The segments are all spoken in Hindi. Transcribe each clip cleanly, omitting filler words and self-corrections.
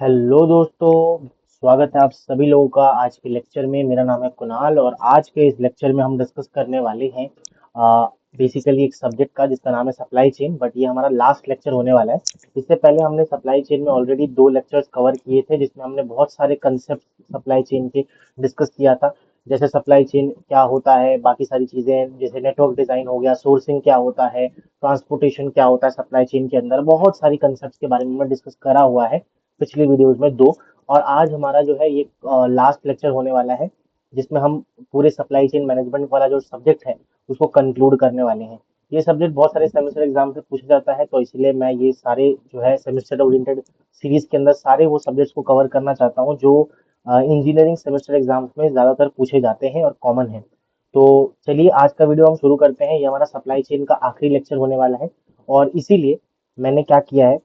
हेलो दोस्तों, स्वागत है आप सभी लोगों का आज के लेक्चर में। मेरा नाम है कुणाल और आज के इस लेक्चर में हम डिस्कस करने वाले हैं बेसिकली एक सब्जेक्ट का जिसका नाम है सप्लाई चेन। बट ये हमारा लास्ट लेक्चर होने वाला है। इससे पहले हमने सप्लाई चेन में ऑलरेडी 2 लेक्चर्स कवर किए थे जिसमें हमने बहुत सारे कंसेप्ट सप्लाई चेन के डिस्कस किया था। जैसे सप्लाई चेन क्या होता है, बाकी सारी चीजें जैसे नेटवर्क डिजाइन हो गया, सोर्सिंग क्या होता है, ट्रांसपोर्टेशन क्या होता है सप्लाई चेन के अंदर, बहुत सारी कंसेप्ट के बारे में हमने डिस्कस करा हुआ है पिछली वीडियोस में दो। और आज हमारा जो है ये लास्ट लेक्चर होने वाला है जिसमें हम पूरे सप्लाई चेन मैनेजमेंट वाला जो सब्जेक्ट है उसको कंक्लूड करने वाले हैं। ये सब्जेक्ट बहुत सारे सेमेस्टर एग्जाम से पूछा जाता है, तो इसलिए मैं ये सारे जो है सेमेस्टर ओरिएंटेड सीरीज के अंदर सारे वो सब्जेक्ट्स को कवर करना चाहता हूँ जो इंजीनियरिंग सेमेस्टर एग्जाम्स में ज्यादातर पूछे जाते हैं और कॉमन है। तो चलिए आज का वीडियो हम शुरू करते हैं। ये हमारा सप्लाई चेन का आखिरी लेक्चर होने वाला है और इसीलिए मैंने क्या किया है,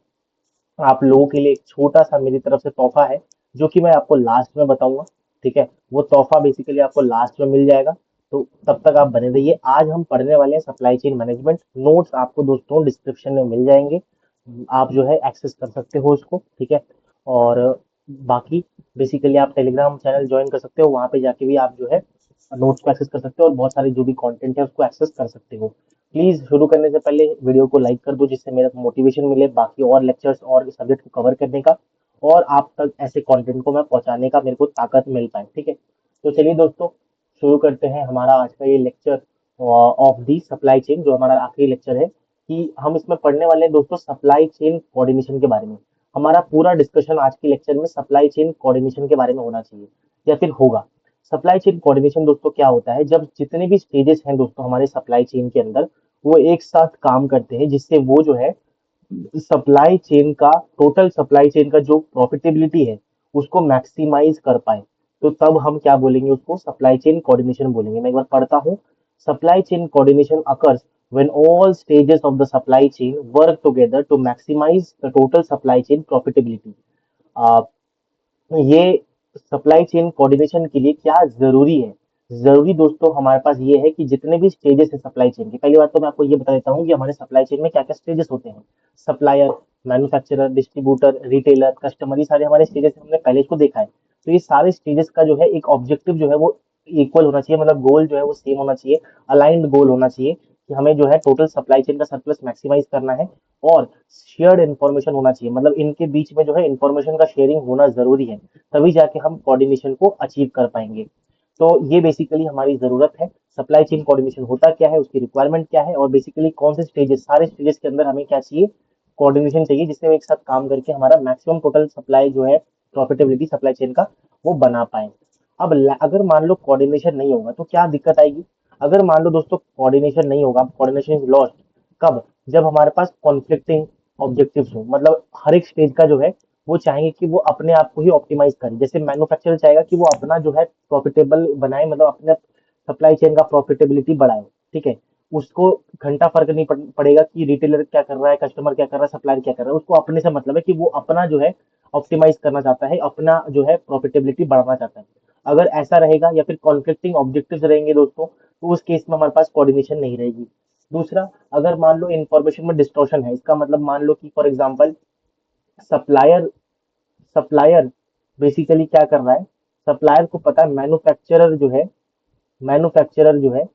आप लोगों के लिए एक छोटा सा मेरी तरफ से तोहफा है जो कि मैं आपको लास्ट में बताऊंगा। ठीक है, वो तोहफा बेसिकली आपको लास्ट में मिल जाएगा। तो तब तक आप बने रहिए। आज हम पढ़ने वाले हैं सप्लाई चेन मैनेजमेंट। नोट्स आपको दोस्तों डिस्क्रिप्शन में मिल जाएंगे, आप जो है एक्सेस कर सकते हो उसको। ठीक है, और बाकी बेसिकली आप टेलीग्राम चैनल ज्वाइन कर सकते हो, वहां पे जाके भी आप जो है नोट्स को एक्सेस कर सकते हो और बहुत सारे जो भी कंटेंट है उसको एक्सेस कर सकते हो। प्लीज शुरू करने से पहले वीडियो को लाइक कर दो जिससे मेरे को मोटिवेशन मिले बाकी और लेक्चर्स और सब्जेक्ट को कवर करने का, और आप तक ऐसे कंटेंट को मैं पहुंचाने का मेरे को ताकत मिल पाए। ठीक है, तो चलिए दोस्तों शुरू करते हैं हमारा आज का ये lecture of the supply chain, जो हमारा आखिरी लेक्चर है। कि हम इसमें पढ़ने वाले हैं दोस्तों सप्लाई चेन कोऑर्डिनेशन के बारे में। हमारा पूरा डिस्कशन आज के लेक्चर में सप्लाई चेन कोऑर्डिनेशन के बारे में होना चाहिए या फिर होगा। सप्लाई चेन कोऑर्डिनेशन दोस्तों क्या होता है, जब जितने भी स्टेजेस हैं दोस्तों हमारे सप्लाई चेन के अंदर वो एक साथ काम करते हैं जिससे वो जो है सप्लाई चेन का टोटल सप्लाई चेन का जो प्रॉफिटेबिलिटी है उसको मैक्सिमाइज कर पाए। तो तब हम क्या बोलेंगे, उसको सप्लाई चेन कोऑर्डिनेशन बोलेंगे। मैं एक बार पढ़ता हूँ। Supply chain coordination occurs when all stages of the supply chain work together to maximize the total supply chain profitability। ये सप्लाई चेन कोऑर्डिनेशन के लिए क्या जरूरी है? जरूरी दोस्तों हमारे पास ये है कि जितने भी स्टेजेस है सप्लाई चेन की, पहली बात तो मैं आपको ये बता देता हूँ कि हमारे सप्लाई चेन में क्या क्या स्टेजेस होते हैं। Supplier, manufacturer, distributor, retailer, customer, ये सारे हमारे स्टेजेस हमने पहले इसको देखा है। तो ये सारे स्टेजेस का जो है एक ऑब्जेक्टिव जो है वो इक्वल होना चाहिए, मतलब गोल जो है वो सेम होना चाहिए, अलाइंड गोल होना चाहिए कि हमें जो है टोटल सप्लाई चेन का सरप्लस मैक्सिमाइज करना है। और शेयर्ड इन्फॉर्मेशन होना चाहिए, मतलब इनके बीच में जो है इन्फॉर्मेशन का शेयरिंग होना जरूरी है, तभी जाके हम कोऑर्डिनेशन को अचीव कर पाएंगे। तो ये बेसिकली हमारी जरूरत है। सप्लाई चेन कोऑर्डिनेशन होता क्या है, उसकी रिक्वायरमेंट क्या है, और बेसिकली कौन से स्टेजेस, सारे स्टेजेस के अंदर हमें क्या चाहिए, कोऑर्डिनेशन चाहिए जिससे हम एक साथ काम करके हमारा मैक्सिमम टोटल सप्लाई जो है प्रॉफिटेबिलिटी सप्लाई चेन का वो बना पाए। अब अगर मान लो कोऑर्डिनेशन नहीं होगा तो क्या दिक्कत आएगी? अगर मान लो दोस्तों कोऑर्डिनेशन नहीं होगा, कोऑर्डिनेशन इज लॉस्ट, कब? जब हमारे पास कॉन्फ्लिक्टिंग ऑब्जेक्टिव्स हो, मतलब हर एक स्टेज का जो है वो चाहेंगे कि वो अपने आप को ही ऑप्टिमाइज करे। जैसे मैन्युफैक्चरर चाहेगा कि वो अपना जो है प्रॉफिटेबल बनाए, मतलब अपने सप्लाई चेन का प्रॉफिटेबिलिटी बढ़ाए। ठीक है, उसको घंटा फर्क नहीं पड़ेगा कि रिटेलर क्या कर रहा है, कस्टमर क्या कर रहा है, सप्लायर क्या कर रहा है, उसको अपने से मतलब है कि वो अपना जो है ऑप्टिमाइज करना चाहता है, अपना जो है प्रॉफिटेबिलिटी बढ़ाना चाहता है। अगर ऐसा रहेगा या फिर कॉन्फ्लिक्टिंग ऑब्जेक्टिव्स रहेंगे दोस्तों, तो उस केस में हमारे पास कोऑर्डिनेशन नहीं रहेगी। दूसरा, अगर मान लो इंफॉर्मेशन में डिस्टॉर्शन है, इसका मतलब मान लो कि for example supplier supplier basically क्या कर रहा है, सप्लायर को पता है मैन्युफैक्चरर जो है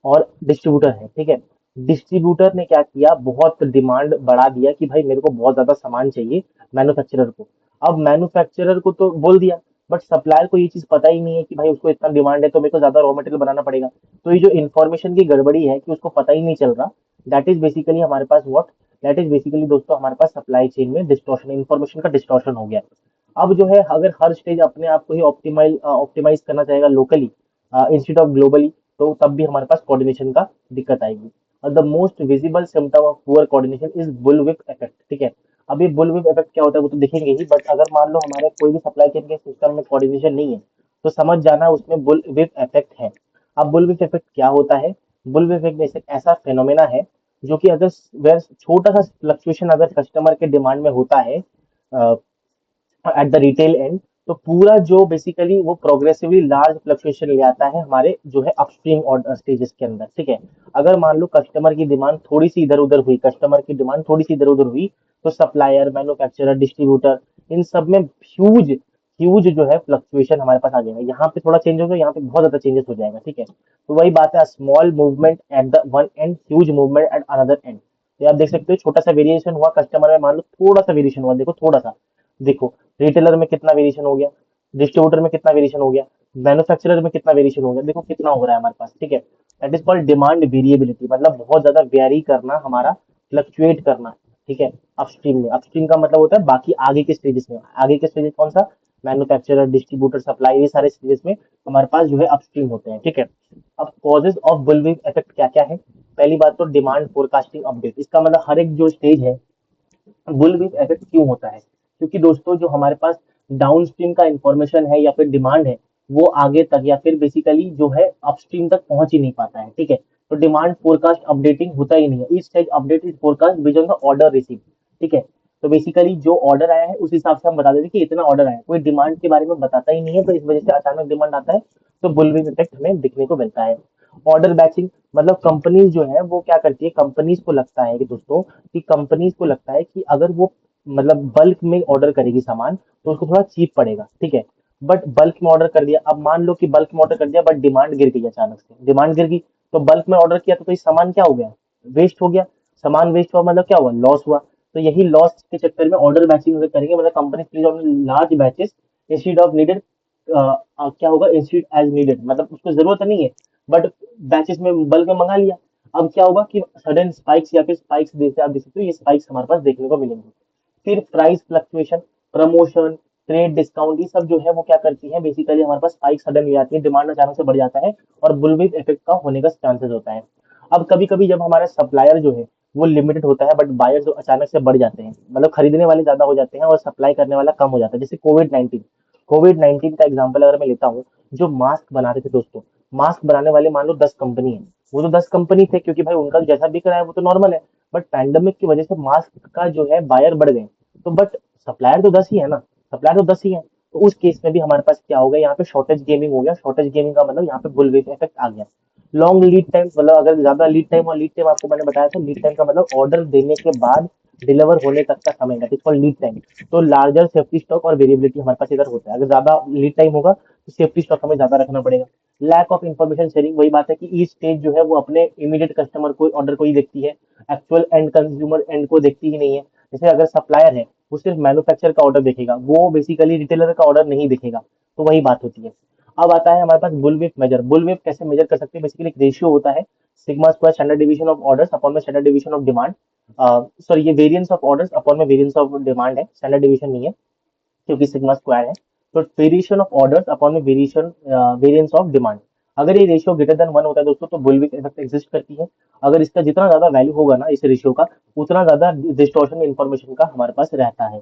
और डिस्ट्रीब्यूटर है। ठीक है, डिस्ट्रीब्यूटर ने क्या किया, बहुत डिमांड बढ़ा दिया कि भाई मेरे को बहुत ज्यादा सामान चाहिए मैन्युफैक्चरर को। अब मैन्युफैक्चरर को तो बोल दिया, बट सप्लायर को ये चीज पता ही नहीं है कि भाई उसको इतना डिमांड है तो मेरे को ज्यादा रॉ मटेरियल बनाना पड़ेगा। तो ये जो इन्फॉर्मेशन की गड़बड़ी है कि उसको पता ही नहीं चल रहा, दैट इज बेसिकली हमारे पास व्हाट, दैट इज बेसिकली दोस्तों हमारे पास सप्लाई चेन में डिस्टॉर्शन, इन्फॉर्मेशन का डिस्टॉर्शन हो गया। अब जो है अगर हर स्टेज अपने आप को ही ऑप्टिमाइज करना चाहेगा लोकली इंस्टेड ऑफ ग्लोबली, तो तब भी हमारे पास कोऑर्डिनेशन का दिक्कत आएगी। और the most visible symptom of poor coordination is bullwhip effect. ठीक है, अब ये बुलविप इफेक्ट क्या होता है वो तो देखेंगे ही, बट अगर मान लो हमारे कोई भी सप्लाई चेन के सिस्टम में कोऑर्डिनेशन नहीं है तो समझ जाना उसमें बुलविप इफेक्ट है। अब बुलविप इफेक्ट क्या होता है? बुलविप इफेक्ट ऐसे ऐसा फेनोमेना है जो कि अगर वह छोटा सा फ्लक्चुएशन अगर कस्टमर के डिमांड में होता है एट द रिटेल एंड, तो पूरा जो बेसिकली वो प्रोग्रेसिवली लार्ज फ्लक्चुएशन ले आता है हमारे जो है अपस्ट्रीम ऑर्डर स्टेजेस के अंदर। ठीक है, अगर मान लो कस्टमर की डिमांड थोड़ी सी इधर उधर हुई, कस्टमर की डिमांड थोड़ी सी इधर उधर हुई, तो सप्लायर, मैन्युफैक्चरर, डिस्ट्रीब्यूटर इन सब में ह्यूज ह्यूज जो है फ्लक्चुएशन हमारे पास आ जाएगा। यहाँ पे थोड़ा चेंज होगा, यहाँ पे बहुत ज्यादा चेंजेस हो जाएगा, ठीक है। तो वही बात है, small movement at the one and, huge movement at another and. तो आप देख सकते हो छोटा सा वेरिएशन हुआ कस्टमर में, मान लो थोड़ा सा वेरिएशन हुआ, देखो थोड़ा सा, देखो रिटेलर में कितना वेरिएशन हो गया, डिस्ट्रीब्यूटर में कितना वेरिएशन हो गया, मैन्युफैक्चरर में कितना वेरिएशन हो गया, देखो कितना हो रहा है हमारे पास, ठीक है। That is called demand variability, मतलब बहुत ज्यादा वेरी करना हमारा, फ्लक्चुएट करना, ठीक है। अपस्ट्रीम में, अपस्ट्रीम का मतलब होता है बाकी आगे के स्टेजेस में, आगे के स्टेजेस कौन सा, मैन्युफैक्चरर, डिस्ट्रीब्यूटर, सप्लाई, ये सारे स्टेजेस में हमारे पास जो है अपस्ट्रीम होते हैं, ठीक है। अब कॉजेज ऑफ बुलविप इफेक्ट क्या क्या है। पहली बात तो डिमांड फोरकास्टिंग अपडेट, इसका मतलब हर एक जो स्टेज है, बुलविप इफेक्ट क्यों होता है, क्योंकि दोस्तों जो हमारे पास डाउनस्ट्रीम का इंफॉर्मेशन है या फिर डिमांड है, वो आगे तक या फिर बेसिकली जो है अपस्ट्रीम तक पहुंच ही नहीं पाता है, ठीक है। तो डिमांड फोरकास्ट अपडेटिंग होता ही नहीं है, each stage update is forecast based on the order receive, ठीक है। तो बेसिकली जो ऑर्डर आया है उस हिसाब से हम बता देते हैं कि इतना ऑर्डर आया है, कोई डिमांड के बारे में बताता ही नहीं है, तो इस वजह से अचानक डिमांड आता है, तो बुलविप इफेक्ट हमें दिखने को मिलता है। ऑर्डर बैचिंग, मतलब कंपनीज जो है वो क्या करती है, कंपनीज को लगता है कि दोस्तों, कि कंपनीज को लगता है कि अगर वो मतलब बल्क में ऑर्डर करेगी सामान तो उसको थोड़ा चीप पड़ेगा, ठीक है। बट बल्क में ऑर्डर कर दिया, अब मान लो कि बल्क में ऑर्डर कर दिया बट डिमांड गिर गई, अचानक से डिमांड गिर गई, तो बल्क में ऑर्डर किया तो ये सामान क्या हो गया, वेस्ट हो गया। सामान वेस्ट हुआ मतलब क्या हुआ, लॉस हुआ। तो यही लॉस के चक्कर में ऑर्डर बैचिंग अगर करेंगे, मतलब company please on large batches instead of needed, क्या होगा, इंस्टीड एज नीडेड, मतलब उसको जरूरत नहीं है बट बैचेस में बल्क में मंगा लिया। अब क्या होगा कि सडन स्पाइक्स या फिर स्पाइक्स जैसे आप देख सकते हो, ये स्पाइक्स हमारे पास देखने को मिलेंगे। फिर price fluctuation, promotion, trade discount, ये सब जो है वो क्या करती है, बेसिकली हमारे पास स्पाइक सडन हो जाती है, डिमांड अचानक से बढ़ जाता है और बुलविप इफेक्ट का होने का चांसेस होता है। अब कभी कभी जब हमारा सप्लायर जो है वो लिमिटेड होता है बट बायर जो अचानक से बढ़ जाते हैं, मतलब खरीदने वाले ज्यादा हो जाते हैं और सप्लाई करने वाला कम हो जाता है, जैसे कोविड 19। कोविड 19 का एग्जाम्पल अगर मैं लेता हूँ, जो मास्क बनाते थे दोस्तों, मास्क बनाने वाले मान लो 10 कंपनी है, वो तो 10 कंपनी थे क्योंकि भाई उनका जैसा बिक रहा है वो तो नॉर्मल है। बट पैंडेमिक की वजह से मास्क का जो है बायर बढ़ गए, तो बट सप्लायर तो 10 ही है ना, सप्लायर तो 10 ही है। तो उस केस में भी हमारे पास क्या हो गया, यहाँ पे शॉर्टेज गेमिंग हो गया, शॉर्टेज गेमिंग का मतलब यहाँ पे बुलविप इफेक्ट आ गया। लॉन्ग लीड टाइम, मतलब अगर ज्यादा लीड टाइम, और लीड टाइम आपको मैंने बताया था, लीड टाइम का मतलब ऑर्डर देने के बाद डिलीवर होने तक का समय, that is called lead time. तो लार्जर सेफ्टी स्टॉक और वेरिएबिलिटी हमारे पास इधर होता है, अगर ज्यादा लीड टाइम होगा तो सेफ्टी स्टॉक हमें ज्यादा रखना पड़ेगा। लैक ऑफ इन्फॉर्मेशन शेयरिंग, वही बात है कि ईच स्टेज जो है वो अपने इमीडिएट कस्टमर को ऑर्डर को ही देखती है, एक्चुअल एंड कंज्यूमर एंड को देखती ही नहीं है। जैसे अगर सप्लायर है वो सिर्फ मैन्युफैक्चर का ऑर्डर देखेगा, वो बेसिकली रिटेलर का ऑर्डर नहीं देखेगा, तो वही बात होती है। अब आता है हमारे पास बुलविप मेजर, बुलविप कैसे मेजर कर सकते हैं, बेसिकली एक रेशियो होता है, sigma square standard division of orders upon में standard division of demand, sorry ये वेरिएंस ऑफ ऑर्डर्स अपॉन में वेरिएंस ऑफ डिमांड है, स्टैंडर्ड डिवीजन नहीं है क्योंकि सिग्मा स्क्वायर है। तो वेरिएशन ऑफ ऑर्डर्स अपॉन में वेरिएशन, वेरिएंस ऑफ डिमांड, अगर ये रेशियो ग्रेटर देन 1 होता है दोस्तों तो बुलविप इफेक्ट एग्जिस्ट करती है। अगर इसका जितना ज्यादा वैल्यू होगा ना इस रेशियो का, उतना ज्यादा डिस्टॉर्शन इन्फॉर्मेशन का हमारे पास रहता है।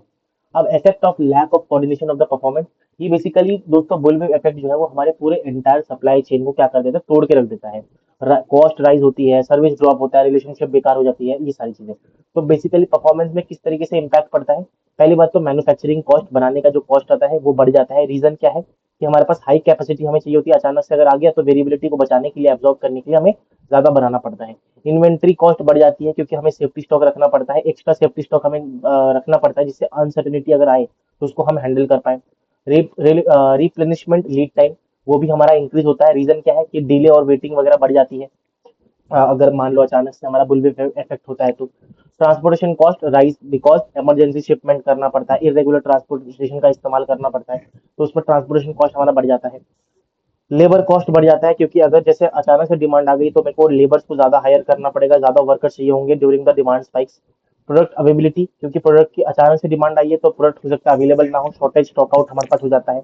अब effect of lack of coordination of the performance, ये बेसिकली दोस्तों बुलविप इफेक्ट जो है वो हमारे पूरे एंटायर सप्लाई चेन को क्या कर देता है, तोड़ के रख देता है। कॉस्ट राइज होती है, सर्विस ड्रॉप होता है, रिलेशनशिप बेकार हो जाती है, ये सारी चीजें। तो बेसिकली परफॉर्मेंस में किस तरीके से इम्पैक्ट पड़ता है, पहली बात तो मैन्युफैक्चरिंग कॉस्ट, बनाने का जो कॉस्ट आता है वो बढ़ जाता है। रीजन क्या है कि हमारे पास हाई कैपेसिटी हमें चाहिए होती है, अचानक से अगर आ गया तो वेरिएबिलिटी को बचाने के लिए, एब्जॉर्ब करने के लिए हमें ज्यादा बनाना पड़ता है। इन्वेंट्री कॉस्ट बढ़ जाती है क्योंकि हमें सेफ्टी स्टॉक रखना पड़ता है, एक्स्ट्रा सेफ्टी स्टॉक हमें रखना पड़ता है जिससे अनसर्टेनिटी अगर आए तो उसको हम हैंडल कर पाए। रिप्लेनिशमेंट लीड टाइम, वो भी हमारा इंक्रीज होता है। रीजन क्या है कि डिले और वेटिंग वगैरह बढ़ जाती है, अगर मान लो अचानक से हमारा बुलविप इफेक्ट होता है तो। Transportation cost rise because emergency shipment करना पड़ता है, इरेगुलर ट्रांसपोर्टेशन का इस्तेमाल करना पड़ता है, तो उसमें ट्रांसपोर्टेशन कॉस्ट हमारा बढ़ जाता है। लेबर कॉस्ट बढ़ जाता है क्योंकि अगर जैसे अचानक से डिमांड आ गई तो मेरे को लेबर्स को ज्यादा हायर करना पड़ेगा, ज्यादा वर्कर चाहिए होंगे during the demand spikes. Product availability, क्योंकि प्रोडक्ट की अचानक से डिमांड आई है तो प्रोडक्ट हो सकता है अवेलेबल ना हो, शॉर्टेज स्टॉक आउट हमारे पास हो जाता है।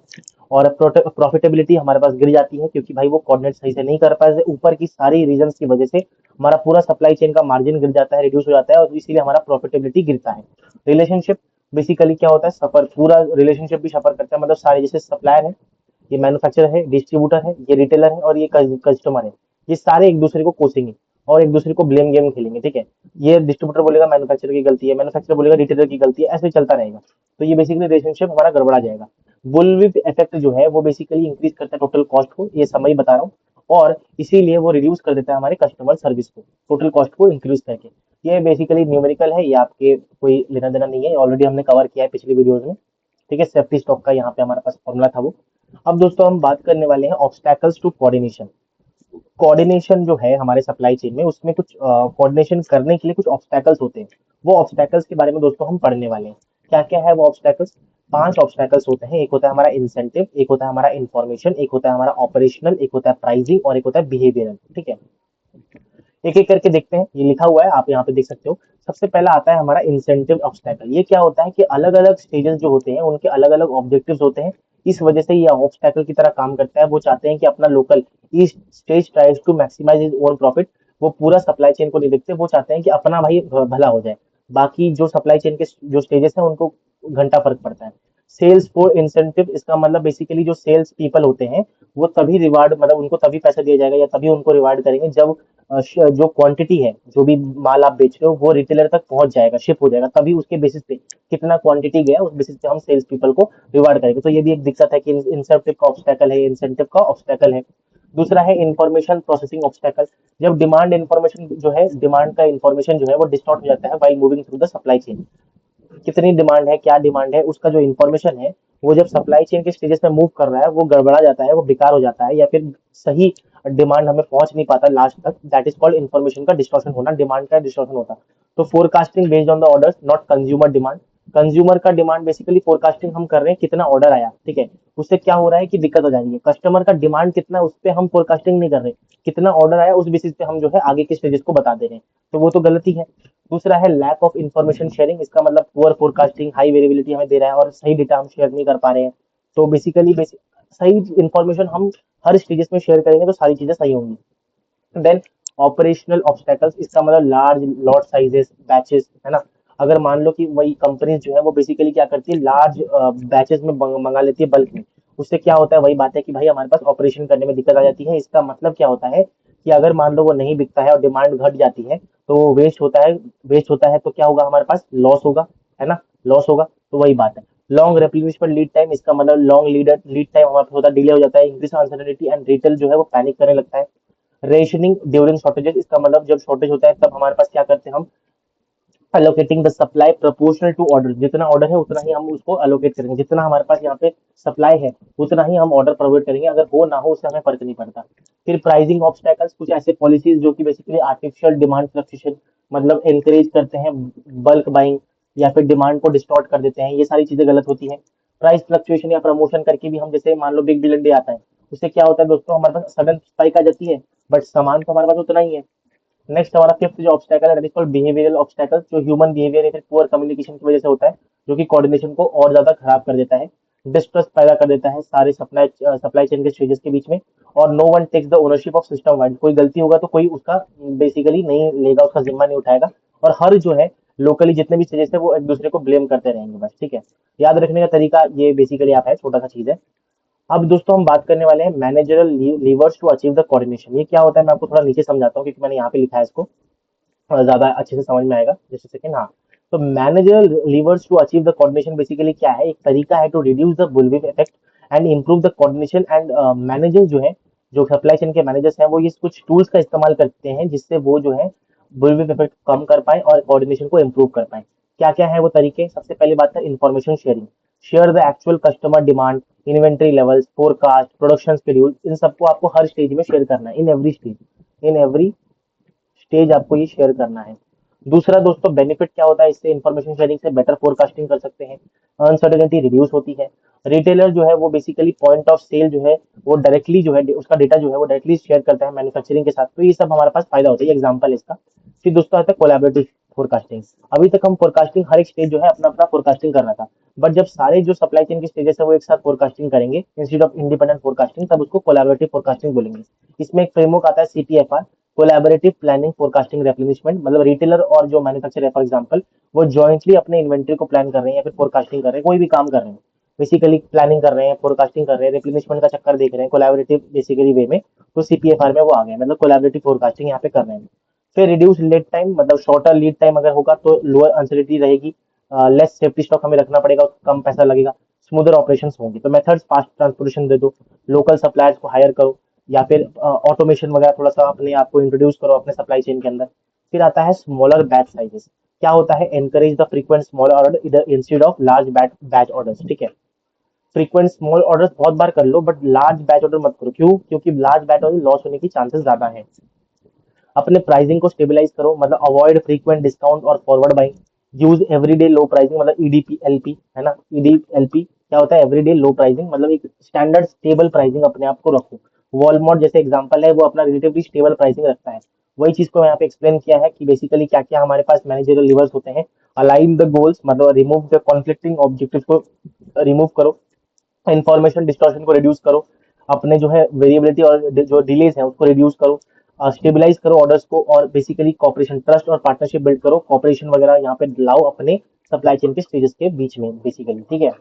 और प्रॉफिटेबिलिटी हमारे पास गिर जाती है क्योंकि भाई वो कोऑर्डिनेट सही से नहीं कर पाए, ऊपर की सारी रीजन की वजह से हमारा पूरा सप्लाई चेन का मार्जिन गिर जाता है, रिड्यूस हो जाता है और इसीलिए हमारा प्रॉफिटेबिलिटी गिरता है। रिलेशनशिप, बेसिकली क्या होता है, सफर, पूरा रिलेशनशिप भी सफर करता है, मतलब सारे जैसे सप्लायर है, ये मैन्युफैक्चरर है, डिस्ट्रीब्यूटर है, ये रिटेलर है और ये कस्टमर है, ये सारे एक दूसरे को कोसेंगे और एक दूसरे को ब्लेम गेम खेलेंगे, ठीक है। ये डिस्ट्रीब्यूटर बोलेगा मैन्युफैक्चरर की गलती है, मैन्युफैक्चरर बोलेगा रिटेलर की गलती है, ऐसे चलता रहेगा। तो ये बेसिकली रिलेशनशिप हमारा गड़बड़ा जाएगा। बुलविप इफेक्ट जो है वो बेसिकली इंक्रीज करता है टोटल कॉस्ट को, ये समय बता रहा हूँ, और इसीलिए वो रिड्यूस कर देता है हमारे कस्टमर सर्विस को, टोटल कॉस्ट को इंक्रीज करके। ये बेसिकली न्यूमेरिकल है, ये आपके कोई लेना देना नहीं है, ऑलरेडी हमने कवर किया है पिछली वीडियोस में। ठीक है, सेफ्टी स्टॉक का यहाँ पे हमारे पास फॉर्मूला था वो। अब दोस्तों हम बात करने वाले हैं ऑब्स्टैकल्स टू कोऑर्डिनेशन। कोऑर्डिनेशन जो है हमारे सप्लाई चेन में, उसमें कुछ कोऑर्डिनेशन करने के लिए कुछ ऑब्स्टैकल्स होते हैं। वो ऑब्स्टैकल्स के बारे में दोस्तों हम पढ़ने वाले हैं। क्या क्या है वो ऑब्स्टैकल्स? 5 ऑब्स्टैकल्स होते हैं। एक होता है हमारा इंसेंटिव, एक होता है हमारा इंफॉर्मेशन, एक होता है हमारा ऑपरेशनल, एक होता है प्राइसिंग और एक होता है बिहेवियरल। ठीक है, एक एक करके देखते हैं। ये लिखा हुआ है, आप यहाँ पे देख सकते हो। सबसे पहला आता है हमारा इंसेंटिव ऑब्स्टैकल। ये क्या होता है कि अलग अलग स्टेजेस जो होते हैं उनके अलग अलग ऑब्जेक्टिव्स होते हैं, इस वजह से ये ऑब्स्टैकल की तरह काम करता है। वो चाहते हैं कि अपना local, each stage tries to maximise his own profit. वो पूरा सप्लाई चेन को नहीं देखते, वो चाहते हैं कि अपना भाई भला हो जाए, बाकी जो सप्लाई चेन के जो स्टेजेस हैं उनको घंटा फर्क पड़ता है। सेल्स फॉर इंसेंटिव, इसका मतलब बेसिकली जो सेल्स पीपल होते हैं वो तभी रिवार्ड, मतलब उनको तभी पैसा दिया जाएगा या तभी उनको रिवार्ड करेंगे जब जो क्वांटिटी है, जो भी माल आप बेच रहे हो वो रिटेलर तक पहुंच जाएगा, शिप हो जाएगा, तभी उसके बेसिस पे कितना क्वांटिटी गया उस बेसिस पे हम सेल्स पीपल को रिवार्ड करेंगे। तो ये भी एक दिक्कत है कि इंसेंटिव का ऑब्स्टैकल है, इंसेंटिव का ऑब्स्टैकल है। दूसरा है इंफॉर्मेशन प्रोसेसिंग ऑब्स्टैकल। जब डिमांड इंफॉर्मेशन जो है, डिमांड का इंफॉर्मेशन जो है वो डिस्टॉर्ट हो जाता है while moving through the supply chain. कितनी डिमांड है, क्या डिमांड है, उसका जो इन्फॉर्मेशन है वो जब सप्लाई चेन के स्टेजेस में मूव कर रहा है वो गड़बड़ा जाता है, वो बेकार हो जाता है, या फिर सही डिमांड हमें पहुंच नहीं पाता लास्ट तक। दैट इज कॉल्ड इन्फॉर्मेशन का डिस्टॉर्शन होना, डिमांड का डिस्टॉर्शन होता। तो forecasting based on the orders not consumer demand. Consumer का डिमांड बेसिकली फोरकास्टिंग हम कर रहे हैं कितना ऑर्डर आया, ठीक है। उससे क्या हो रहा है कि दिक्कत हो जा रही है। कस्टमर का डिमांड कितना, उस पर हम फोरकास्टिंग नहीं कर रहे, कितना ऑर्डर आया उस बेसिस पे हम जो है आगे के स्टेजेस को बता दे रहे हैं, तो वो तो गलती है। दूसरा है लैक ऑफ इन्फॉर्मेशन शेयरिंग। इसका मतलब पुअर फोरकास्टिंग, हाई वेरिएबिलिटी हमें दे रहा है और सही डेटा हम शेयर नहीं कर पा रहे हैं। तो बेसिकली सही इन्फॉर्मेशन हम हर स्टेजेस में शेयर करेंगे तो सारी चीजें सही होंगी। देन ऑपरेशनल ऑब्स्टेकल्स, इसका मतलब लार्ज लॉट साइजेस, बैचेस, है ना। अगर मान लो कि वही कंपनीज जो है वो बेसिकली क्या करती है, लार्ज बैचेस में मंगा लेती है, बल्क में। उससे क्या होता है, वही बात है कि भाई हमारे पास ऑपरेशन करने में दिक्कत आ जाती है। इसका मतलब क्या होता है कि अगर मान लो वो नहीं बिकता है और डिमांड घट जाती है तो वो वेस्ट होता है। वेस्ट होता है तो क्या होगा, हमारे पास लॉस होगा, है ना, लॉस होगा। तो वही बात है। लॉन्ग रेप्लिकेशन लीड टाइम, इसका मतलब लॉन्ग लीड टाइम हमारे पास होता है, डिले हो जाता है। इंक्रीज अनसर्टेनिटी एंड रिटेल जो है वो पैनिक करने लगता है। रेशनिंग ड्यूरिंग शॉर्टेजेस, इसका मतलब जब शॉर्टेज होता है तब हमारे पास क्या करते हैं हम, allocating the supply proportional to order. जितना ऑर्डर है उतना ही हम उसको अलोकेट करेंगे, जितना हमारे पास यहाँ पे सप्लाई है उतना ही हम ऑर्डर प्रोवाइड करेंगे, अगर हो ना हो उससे हमें फर्क नहीं पड़ता। फिर प्राइसिंग ऑब्स्टैकल्स, कुछ ऐसे पॉलिसीज जो कि बेसिकली आर्टिफिशियल डिमांड फ्लक्चुएशन, मतलब एनकरेज करते हैं बल्क बाइंग या फिर डिमांड को डिस्टॉर्ट कर देते हैं, ये सारी चीजें गलत होती है। प्राइस फ्लक्चुएशन या प्रमोशन करके भी हम, जैसे मान लो बिग बिलियन डे आता है, उससे क्या होता है दोस्तों, हमारे पास सडन स्पाइक आ जाती है, बट सामान तो हमारे पास उतना ही है। नेक्स्ट हमारा फिफ्थ जो ऑब्स्टैकल है that is called behavioural obstacle, जो ह्यूमन बिहेवियर या फिर पुअर कम्युनिकेशन की वजह से होता है, जो कि कोऑर्डिनेशन को और ज्यादा खराब कर देता है, डिस्ट्रस्ट पैदा कर देता है सारे सप्लाई चेन के स्टेजेस के बीच में। और no one takes the ownership of system wide, कोई गलती होगा तो कोई उसका बेसिकली नहीं लेगा, उसका जिम्मा नहीं उठाएगा। और हर जो है लोकली जितने भी स्टेजेस है वो एक दूसरे को ब्लेम करते रहेंगे बस, ठीक है। याद रखने का तरीका ये बेसिकली आप है, छोटा सा चीज है। अब दोस्तों हम बात करने वाले हैं managerial levers to achieve the coordination. ये क्या होता है मैं आपको थोड़ा नीचे समझाता हूँ, क्योंकि मैंने यहाँ पे लिखा है इसको, ज्यादा अच्छे से समझ में आएगा। जैसे सेकंड, हाँ। तो managerial levers to achieve the coordination basically क्या है, एक तरीका है to reduce the bullwhip effect and improve the coordination. And managers जो है, जो सप्लाई चेन के मैनेजर्स हैं, वो ये कुछ टूल्स का इस्तेमाल करते हैं जिससे वो जो है बुलविप इफेक्ट कम कर पाए और कोऑर्डिनेशन को इम्प्रूव कर पाए। क्या क्या है वो तरीके? सबसे पहली बात है information sharing. Share the actual customer demand, inventory levels, forecast, production schedule, इन सबको आपको हर स्टेज में शेयर करना है, in every stage, in every stage आपको ये शेयर करना है। दूसरा दोस्तों बेनिफिट क्या होता है इससे, इंफॉर्मेशन शेयरिंग से बेटर फोरकास्टिंग कर सकते हैं, अनसर्टेनिटी रिड्यूस होती है। रिटेलर जो है वो बेसिकली पॉइंट ऑफ सेल जो है वो डायरेक्टली जो है उसका डेटा जो है वो डायरेक्टली शेयर करता है मैन्युफैक्चरिंग के साथ, तो ये सब हमारे पास फायदा होता है, एग्जाम्पल इसका। फिर दोस्तों आता है कोलैबोरेटिव फोरकास्टिंग। अभी तक हम फोरकास्टिंग हर एक स्टेज जो है अपना अपना फोरकास्टिंग कर रहा था, बट जब सारे जो सप्लाई चेन के स्टेजेस है वो एक साथ फोरकास्टिंग करेंगे इंस्टेड ऑफ इंडिपेंडेंट फोरकास्टिंग, तब उसको कोलैबोरेटिव फोरकास्टिंग बोलेंगे। इसमें एक फ्रेमवर्क आता है सीपीएफआर, कोलैबोरेटिव प्लानिंग फोरकास्टिंग रेप्लेनिशमेंट। मतलब रिटेलर और जो मैन्युफैक्चरर है फॉर एग्जांपल, वो जॉइंटली अपने इन्वेंट्री को प्लान कर रहे हैं या फिर फोरकास्टिंग कर रहे हैं, कोई भी काम कर रहे हैं, बेसिकली प्लानिंग कर रहे हैं, फोरकास्टिंग कर रहे हैं, रिप्लेनिशमेंट का चक्कर देख रहे हैं कोलैबोरेटिव बेसिकली वे में, तो सीपीएफआर में वो आ गए, मतलब कोलैबोरेटिव फोरकास्टिंग यहाँ पे कर रहे हैं। फिर रिड्यूस लीड टाइम, मतलब शॉर्टर लीड टाइम अगर होगा तो लोअर अनसर्टेनिटी रहेगी, लेस सेफ्टी स्टॉक हमें रखना पड़ेगा, कम पैसा लगेगा, स्मूदर ऑपरेशंस होंगे। तो मेथड्स, फास्ट ट्रांसपोर्टेशन दे दो, लोकल सप्लायर्स को हायर करो, या फिर ऑटोमेशन वगैरह थोड़ा सा अपने आप को इंट्रोड्यूस करो अपने सप्लाई चेन के अंदर। फिर आता है स्मॉलर बैच साइजेस। क्या होता है, encourage the frequent smaller order instead of large batch orders, ठीक है। फ्रीक्वेंट स्मॉल ऑर्डर्स बहुत बार कर लो, बट लार्ज बैच ऑर्डर मत करो। क्यों? क्योंकि लार्ज बैच ऑर्डर लॉस होने की चांसेस ज्यादा है। अपने प्राइसिंग को स्टेबलाइज करो, मतलब अवॉइड फ्रीक्वेंट डिस्काउंट और forward buying. Use everyday low pricing, मतलब ईडीपी एलपी, है ना। ईडीएलपी क्या होता है? एवरीडे लो प्राइसिंग, मतलब एक स्टैंडर्ड स्टेबल प्राइसिंग अपने आप को रखो। वॉलमार्ट जैसे एग्जांपल है, वो अपना रिलेटिवली स्टेबल प्राइसिंग रखता है। वही चीज को यहाँ पे एक्सप्लेन किया है कि बेसिकली क्या क्या हमारे पास मैनेजरियल लिवर्स होते हैं। अलाइन द गोल्स, मतलब रिमूव द कॉन्फ्लिक्टिंग ऑब्जेक्टिव्स को रिमूव करो। इंफॉर्मेशन डिस्टॉर्शन को रिड्यूस करो। अपने जो है वेरिएबिलिटी और जो डिलेज है उसको रिड्यूस करो। स्टेबलाइज करो ऑर्डर्स को, और बेसिकली कॉपरेशन, ट्रस्ट और पार्टनरशिप बिल्ड करो। कॉपरेशन वगैरह यहाँ पे लाओ अपने सप्लाई चेन के स्टेजेस के बीच में बेसिकली, ठीक है।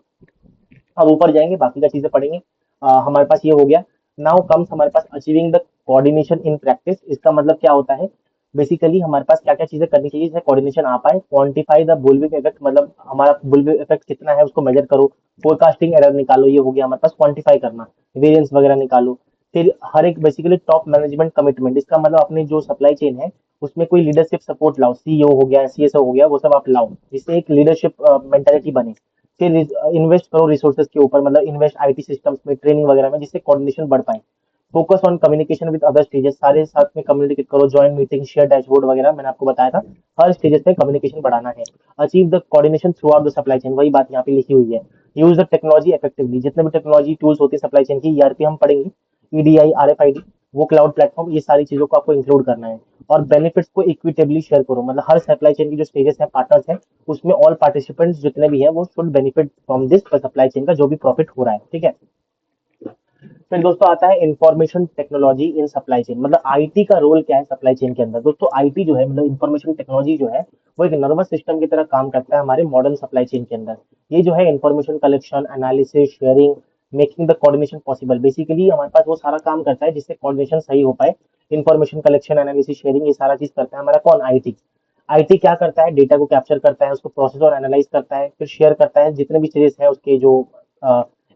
अब ऊपर जाएंगे, बाकी का चीजें पढ़ेंगे। हमारे पास ये हो गया। नाउ कम्स हमारे पास achieving the coordination in practice. इसका मतलब क्या होता है? बेसिकली हमारे पास क्या क्या चीजें करनी चाहिए जिससे कोऑर्डिनेशन आ पाए। क्वांटिफाई द बुलविप इफेक्ट, मतलब हमारा बुलविप इफेक्ट कितना है उसको मेजर करो। फोरकास्टिंग एरर निकालो, ये हो गया हमारे पास क्वांटिफाई करना। वेरिएंस वगैरह निकालो। फिर हर एक बेसिकली टॉप मैनेजमेंट कमिटमेंट, इसका मतलब अपनी जो सप्लाई चेन है उसमें कोई लीडरशिप सपोर्ट लाओ। सीईओ हो गया, सीएसओ हो गया, वो सब आप लाओ जिससे एक लीडरशिप मेंटालिटी बने। फिर इन्वेस्ट करो रिसोर्सेज के ऊपर, मतलब इन्वेस्ट आईटी सिस्टम्स में, ट्रेनिंग वगैरह में, जिससे कोऑर्डिनेशन बढ़ पाए। Focus on communication with other stages, सारे साथ में कम्युनिकेट करो। ज्वाइन मीटिंग, शेयर डैशबोर्ड वगैरह मैंने आपको बताया था। हर स्टेजेस में कम्युनिकेशन बढ़ाना है। Achieve the coordination through out the supply chain, वही बात यहाँ पे लिखी हुई है। यूज द टेक्नोलॉजी इफेक्टिवली, जितने भी टेक्नोलॉजी टूल्स होती है सप्लाई चेन की, ईआरपी हम पढ़ेंगे, ईडीआई, आरएफआईडी, वो क्लाउड प्लेटफॉर्म, ये सारी चीजों को आपको इंक्लूड करना है। और बेनिफिट्स को इक्विटेबली शेयर करो, मतलब हर सप्लाई चेन की जो स्टेजेस है, पार्टनर्स है, उसमें ऑल पार्टिसिपेंट्स जितने भी हैं वो should benefit from this supply chain का जो भी प्रॉफिट हो रहा है, ठीक है। फिर दोस्तों आता है information technology in supply chain, मतलब आईटी का रोल क्या है सप्लाई चेन के अंदर। दोस्तों आईटी जो है, मतलब इंफॉर्मेशन टेक्नोलॉजी जो है, वो एक नर्वस सिस्टम की तरह काम करता है हमारे मॉडर्न सप्लाई चेन के अंदर। ये जो है information collection, analysis, sharing, making the coordination possible, basically हमारे पास वो सारा काम करता है जिससे कोऑर्डिनेशन सही हो पाए। इंफॉर्मेशन कलेक्शन, एनालिसिस, शेयरिंग, ये सारा चीज करता है हमारा कौन? आईटी। आईटी क्या करता है? डेटा को कैप्चर करता है, उसको प्रोसेस और एनालाइज करता है, फिर शेयर करता है जितने भी चीजेस है उसके जो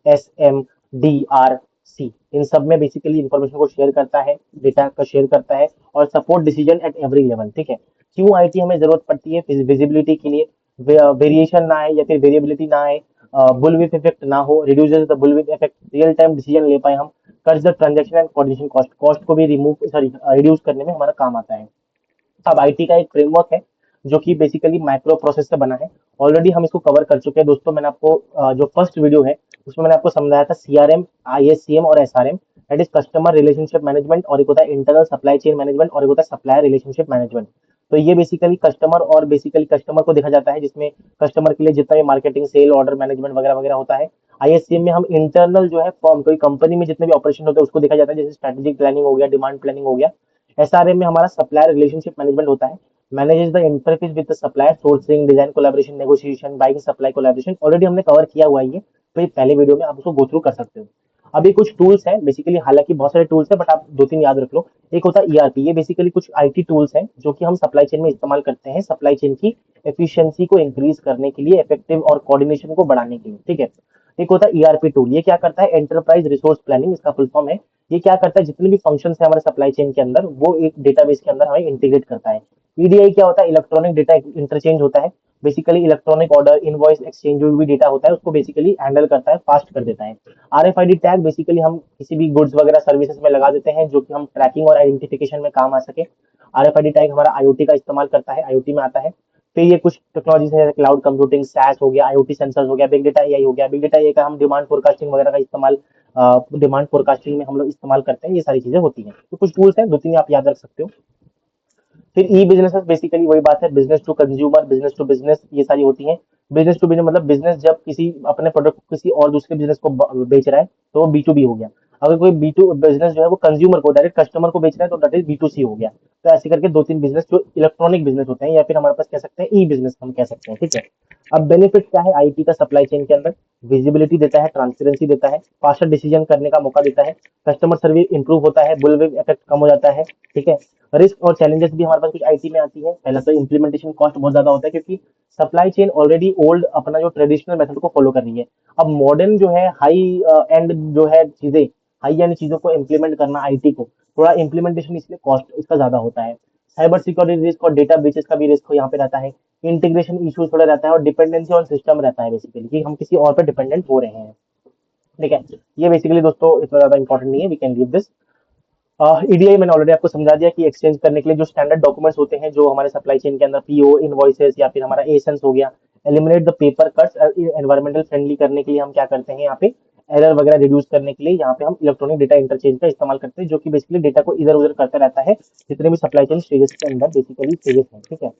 S M D R C, इन सब में बेसिकली इंफॉर्मेशन को शेयर करता है, डेटा का शेयर करता है, और support decision at every level, ठीक है। क्यों आईटी हमें जरूरत पड़ती है? विजिबिलिटी के लिए, वेरिएशन ना आए या फिर वेरिएबिलिटी ना आए, बुलविप इफेक्ट ना हो, reduces the bullwhip effect, real time decision ले पाए हम, cuts the transaction and coordination cost, cost को भी रिमूव सॉरी रिड्यूस करने में हमारा काम आता है। अब आईटी का एक फ्रेमवर्क है जो कि बेसिकली माइक्रो प्रोसेस से बना है। ऑलरेडी हम इसको कवर कर चुके हैं दोस्तों। मैंने आपको जो फर्स्ट वीडियो है उसमें मैंने आपको समझाया था सीआरएम, आईएससीएम और SRM, that is customer relationship management, और एक होता है इंटरनल सप्लाई चेन मैनेजमेंट, और एक होता है सप्लायर रिलेशनशिप मैनेजमेंट। तो ये बेसिकली कस्टमर, और बेसिकली कस्टमर को देखा जाता है जिसमें कस्टमर के लिए जितना भी मार्केटिंग, सेल, ऑर्डर मैनेजमेंट वगैरह वगैरह होता है। आईएससीएम में हम इंटरनल जो है फॉर्म, कोई कंपनी में जितने भी ऑपरेशन होते हैं उसको देखा जाता है, जैसे स्ट्रेटेजिक प्लानिंग हो गया, डिमांड प्लानिंग हो गया। एसआरएम में हमारा सप्लायर रिलेशनशिप मैनेजमेंट होता है, manages the interface with the supplier, sourcing, design, collaboration, negotiation, buying, supply, collaboration. Already हमने कवर किया हुआ है ये, तो ये पहले वीडियो में आप उसको गो थ्रू कर सकते हो। अभी कुछ टूल्स हैं बेसिकली, हालांकि बहुत सारे टूल्स हैं बट आप दो तीन याद रख लो। एक होता है ईआरपी, ये बेसिकली कुछ आईटी टूल्स हैं जो कि हम सप्लाई चेन में इस्तेमाल करते हैं सप्लाई चेन की एफिशिएंसी को इंक्रीज करने के लिए, इफेक्टिव और कोऑर्डिनेशन को बढ़ाने के लिए, ठीक है। एक होता है ईआरपी टूल, ये क्या करता है? एंटरप्राइज रिसोर्स प्लानिंग, इसका फुल फॉर्म है। ये क्या करता है? जितने भी फंक्शंस है हमारे सप्लाई चेन के अंदर, वो एक डेटाबेस के अंदर हमें इंटीग्रेट करता है। ईडीआई क्या होता है? इलेक्ट्रॉनिक डेटा इंटरचेंज होता है। Basically electronic order, invoice exchange, जो भी डेटा होता है उसको बेसिकली हैंडल करता है, फास्ट कर देता है। आरएफआईडी टैग बेसिकली हम किसी भी गुड्स वगैरह सर्विसेज में लगा देते हैं जो कि हम ट्रैकिंग और आइडेंटिफिकेशन में काम आ सके। आरएफआईडी टैग हमारा आईओटी का इस्तेमाल करता है, आईओटी में आता है। फिर ये कुछ टेक्नोलॉजीज है, क्लाउड कंप्यूटिंग, सैस हो गया, आईओटी सेंसर्स हो गया, बिग डेटा एआई हो गया। बिग डेटा एआई का हम डिमांड फोरकास्टिंग वगैरह का इस्तेमाल, डिमांड फोरकास्टिंग में हम लोग इस्तेमाल करते हैं। ये सारी चीजें होती हैं, तो कुछ टूल्स हैं, दो तीन आप याद रख सकते हो। फिर ई बिजनेस बेसिकली वही बात है, business to consumer, business to business, ये सारी होती है। बिजनेस टू बिजनेस मतलब बिजनेस जब किसी अपने प्रोडक्ट को किसी और दूसरे बिजनेस को बेच रहा है तो वो बी टू बी हो गया। अगर कोई बी टू बिजनेस जो है वो कंज्यूमर को डायरेक्ट कस्टमर को बेच रहा है तो दैट इज बी टू सी हो गया। तो ऐसे करके दो तीन बिजनेस जो इलेक्ट्रॉनिक बिजनेस होते हैं, या फिर हमारे पास कह सकते हैं ई बिजनेस हम कह सकते हैं, ठीक है। अब बेनिफिट क्या है आईटी का सप्लाई चेन के अंदर? विजिबिलिटी देता है, ट्रांसपेरेंसी देता है, फास्टर डिसीजन करने का मौका देता है, कस्टमर सर्विस इंप्रूव होता है, बुलविप इफेक्ट कम हो जाता है, ठीक है। रिस्क और चैलेंजेस भी हमारे पास कुछ आईटी में आती है। पहला तो इम्प्लीमेंटेशन कॉस्ट बहुत ज्यादा होता है, क्योंकि सप्लाई चेन ऑलरेडी ओल्ड अपना जो ट्रेडिशनल मेथड को फॉलो कर रही है। अब मॉडर्न जो है हाई एंड जो है चीजें, हाई एंड चीजों को इम्प्लीमेंट करना आईटी को, थोड़ा इम्प्लीमेंटेशन इसलिए कॉस्ट इसका ज्यादा होता है। साइबर सिक्योरिटी रिस्क और डेटा ब्रीचेस का भी रिस्क यहाँ पे रहता है। इंटीग्रेशन इश्यूज थोड़ा रहता है, और डिपेंडेंसी ऑन सिस्टम रहता है बेसिकली, कि हम किसी और पे डिपेंडेंट हो रहे हैं। ठीक है, ये बेसिकली दोस्तों इतना ज्यादा इंपॉर्टेंट नहीं है, we can leave this. EDI मैंने ऑलरेडी आपको समझा दिया कि एक्सचेंज करने के लिए जो स्टैंडर्ड डॉक्यूमेंट्स होते हैं जो हमारे सप्लाई चेन के अंदर पीओ, इनवॉइसेस या फिर हमारा एसेंस हो गया, eliminate the paper cuts, environmental friendly करने के लिए हम क्या करते हैं यहाँ पे, एरर वगैरह रिड्यूस करने के लिए यहाँ पे हम इलेक्ट्रॉनिक डेटा इंटरचेंज का इस्तेमाल करते हैं, जो कि बेसिकली डेटा को इधर उधर करता रहता है जितने भी सप्लाई चेन स्टेजेस के अंदर बेसिकली स्टेजेस हैं। ठीक है,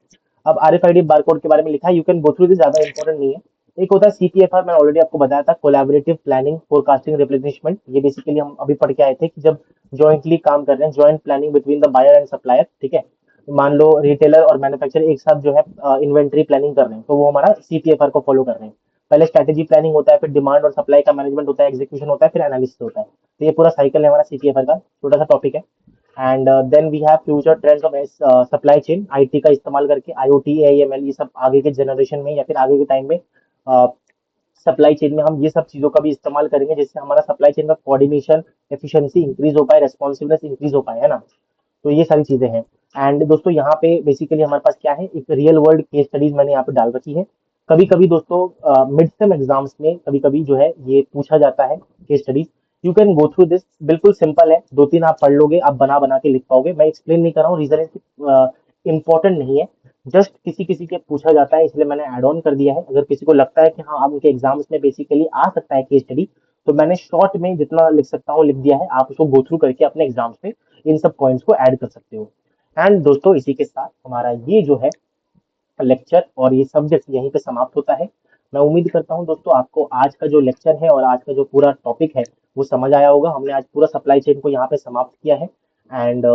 अब आरएफआईडी बारकोड के बारे में लिखा है, you can go through this, ज्यादा इंपॉर्टेंट नहीं है। एक होता है सीपीएफआर, मैं ऑलरेडी आपको बताया था, कोलैबोरेटिव प्लानिंग फोरकास्टिंग रिप्लेनिशमेंट। ये बेसिकली हम अभी पढ़ के आए थे कि जब जॉइंटली काम कर रहे हैं, joint planning between the buyer and supplier. ठीक है, मान लो रिटेलर और मैन्युफैक्चरर एक साथ जो है इन्वेंट्री प्लानिंग कर रहे हैं, तो वो हमारा सीपीएफआर को फॉलो कर रहे हैं। पहले स्ट्रेटेजी प्लानिंग होता है, फिर डिमांड और सप्लाई का मैनेजमेंट होता है, एग्जीक्यूशन होता है, फिर एनालिसिस होता है। तो ये पूरा साइकिल है हमारा सीपीएफआर का, छोटा सा टॉपिक है। And then we have future trends of supply chain, IT का इस्तेमाल करके, आईओटी, एएमएल, ये सब आगे के जनरेशन में या फिर आगे के टाइम में सप्लाई चेन में हम ये सब चीजों का भी इस्तेमाल करेंगे, जिससे हमारा सप्लाई चेन का कोऑर्डिनेशन, एफिशिएंसी इंक्रीज हो पाए, रेस्पॉन्सिवनेस इंक्रीज हो पाए, है ना। तो ये सारी चीजें हैं। एंड दोस्तों यहाँ पे बेसिकली हमारे पास क्या है, एक रियल वर्ल्ड केस स्टडीज मैंने यहाँ पे डाल रखी है। कभी कभी दोस्तों मिड सेम एग्जाम्स में कभी कभी जो है ये पूछा जाता है case studies. You can go through this, बिल्कुल सिंपल है, दो तीन आप पढ़ लोगे, आप बना बना के लिख पाओगे। मैं एक्सप्लेन नहीं कर रहा हूँ, रीजन इंपॉर्टेंट नहीं है, जस्ट किसी किसी के पूछा जाता है इसलिए मैंने ऐड ऑन कर दिया है। अगर किसी को लगता है कि हाँ अब उनके एग्जाम्स में बेसिकली आ सकता है केस स्टडी, तो मैंने शॉर्ट में जितना लिख सकता हूँ लिख दिया है, आप उसको गो थ्रू करके अपने एग्जाम्स में इन सब पॉइंट्स को ऐड कर सकते हो। एंड दोस्तों इसी के साथ हमारा ये जो है लेक्चर और ये सब्जेक्ट यहीं पे समाप्त होता है। मैं उम्मीद करता हूँ दोस्तों आपको आज का जो लेक्चर है और आज का जो पूरा टॉपिक है वो समझ आया होगा। हमने आज पूरा सप्लाई चेन को यहाँ पे समाप्त किया है। एंड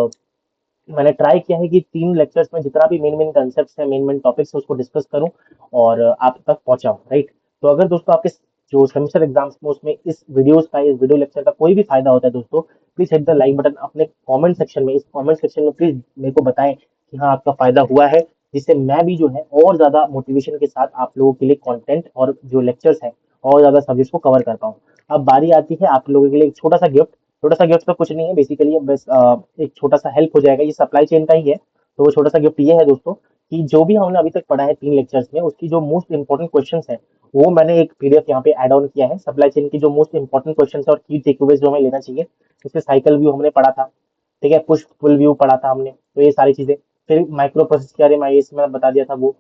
मैंने ट्राई किया है कि 3 लेक्चर्स में जितना भी मेन मेन कंसेप्ट है, मेन मेन टॉपिक्स है, उसको डिस्कस करूं और आप तक पहुंचाऊं, राइट। तो अगर दोस्तों आपके जो सेमेस्टर एग्जाम्स में उसमें इस वीडियोस का, इस वीडियो लेक्चर का कोई भी फायदा होता है दोस्तों, please hit the like button. अपने कमेंट सेक्शन में, इस कमेंट सेक्शन में प्लीज मेरे को बताएं कि हाँ आपका फायदा हुआ है, जिससे मैं भी जो है और ज्यादा मोटिवेशन के साथ आप लोगों के लिए कंटेंट और जो लेक्चर्स है और ज्यादा सब्जेक्ट्स को कवर कर पाऊँ। अब बारी आती है आप लोगों के लिए एक छोटा सा गिफ्ट। छोटा सा गिफ्ट तो कुछ नहीं है, बेसिकली बस एक छोटा सा हेल्प हो जाएगा, ये सप्लाई चेन का ही है। तो वो छोटा सा गिफ्ट ये है दोस्तों कि जो भी हमने अभी तक पढ़ा है 3 लेक्चर्स में, उसकी जो मोस्ट इंपॉर्टेंट क्वेश्चंस है वो मैंने एक पीडीएफ यहाँ पे ऐड ऑन किया है। सप्लाई चेन की जो मोस्ट इंपॉर्टेंट क्वेश्चंस है और की टेकअवेज जो हमें लेना चाहिए, जैसे साइकिल व्यू हमने पढ़ा था, ठीक है, पुश पुल व्यू पढ़ा था हमने, तो ये सारी चीजें। फिर माइक्रो प्रोसेस के बारे में ये मैं बता दिया था, वो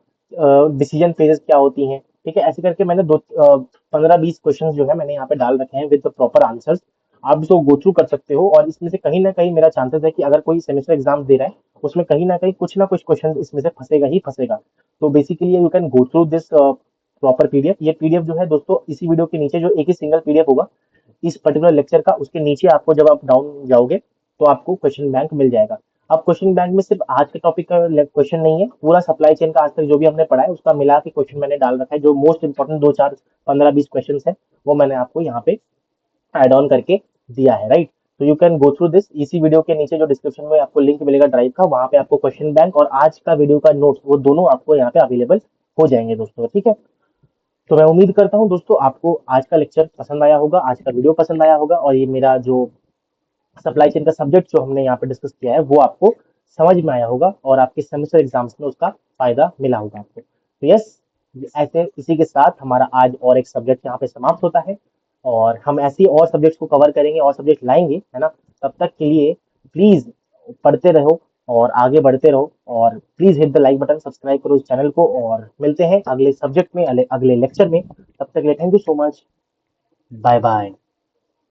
डिसीजन फेजेस क्या होती हैं, ठीक है। ऐसे करके मैंने 15-20 क्वेश्चन जो है मैंने यहाँ पे डाल रखे हैं विद प्रॉपर आंसर्स। आप इसको गो थ्रू कर सकते हो और इसमें से कहीं ना कहीं मेरा चांसेस है कि अगर कोई सेमेस्टर एग्जाम दे रहा है उसमें कहीं ना कुछ क्वेश्चन इसमें से फंसेगा ही फंसेगा। तो basically you can go through this proper PDF. ये पीडीएफ जो है दोस्तों इसी वीडियो के नीचे जो एक ही सिंगल पीडीएफ होगा इस पर्टिकुलर लेक्चर का, उसके नीचे आपको जब आप डाउन जाओगे तो आपको क्वेश्चन बैंक मिल जाएगा। अब क्वेश्चन बैंक में सिर्फ आज के टॉपिक का क्वेश्चन नहीं है, पूरा सप्लाई चेन का आज तक जो भी हमने पढ़ा है उसका मिला के क्वेश्चन मैंने डाल रखा है। जो मोस्ट इंपॉर्टेंट 2 4 15 20 क्वेश्चन है वो मैंने आपको यहाँ पे ऐड ऑन करके दिया है, राइट। तो you can go through this, इसी वीडियो के नीचे जो डिस्क्रिप्शन में आपको लिंक मिलेगा ड्राइव का, वहां पे आपको क्वेश्चन बैंक और आज का वीडियो का नोट्स वो दोनों आपको यहाँ पे अवेलेबल हो जाएंगे दोस्तों, ठीक है। तो मैं उम्मीद करता हूँ दोस्तों आपको आज का लेक्चर पसंद आया होगा, आज का वीडियो पसंद आया होगा और ये मेरा जो सप्लाई चेन का सब्जेक्ट जो हमने यहाँ पे डिस्कस किया है वो आपको समझ में आया होगा और आपके सेमेस्टर एग्जाम्स में उसका फायदा मिला होगा आपको। तो यस, ऐसे इसी के साथ हमारा आज और एक सब्जेक्ट यहाँ पे समाप्त होता है और हम ऐसी और सब्जेक्ट्स को कवर करेंगे और सब्जेक्ट लाएंगे, है ना। तब तक के लिए प्लीज पढ़ते रहो और आगे बढ़ते रहो और please hit the like button, subscribe करो इस चैनल को और मिलते हैं अगले सब्जेक्ट में, अगले लेक्चर में। तब तक के लिए thank you so much, bye bye.